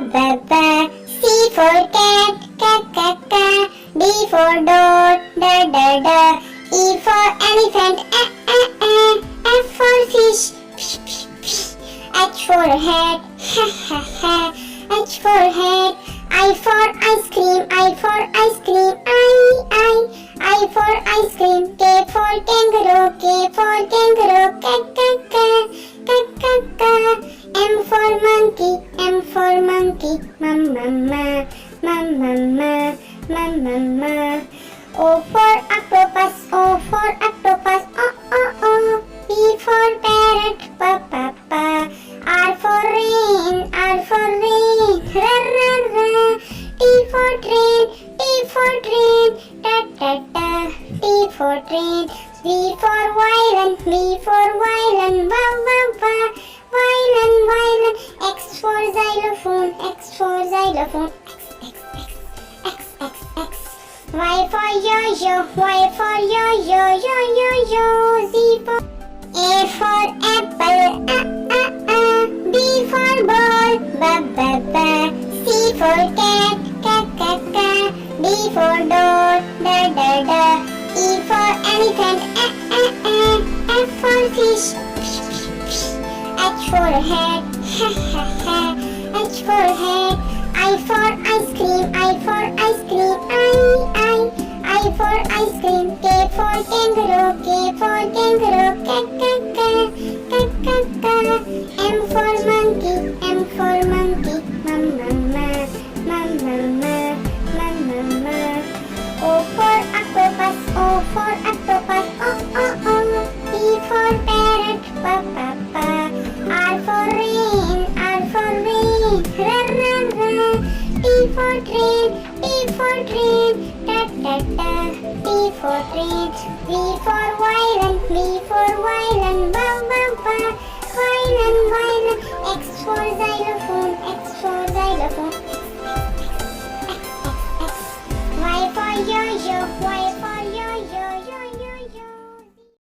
ba. C for cat, ka. D for door, da. E for elephant, F for fish, H for hat, ha. H for hat. I for ice cream, I for ice cream, I for ice cream. K for kangaroo, ka. M for monkey, mama. O for octopus, oh. P for parrot, pa. R for rain, ra. T for train, ta. T for train. V for violin, wa. Violin. X for xylophone, X. Y for yo-yo, Z for A for apple, B for ball, ba. C for cat, ka. D for door, da. E for elephant, F for fish, H for hat, ha. H for hat. I for ice cream, I for ice cream. K for kangaroo, ka. M for monkey, mama. O for octopus, oh. P for parrot, pa. R for rain, ra. T for train, ta. T for train. V for violin, wa. Violin. X for xylophone, Y for yo-yo,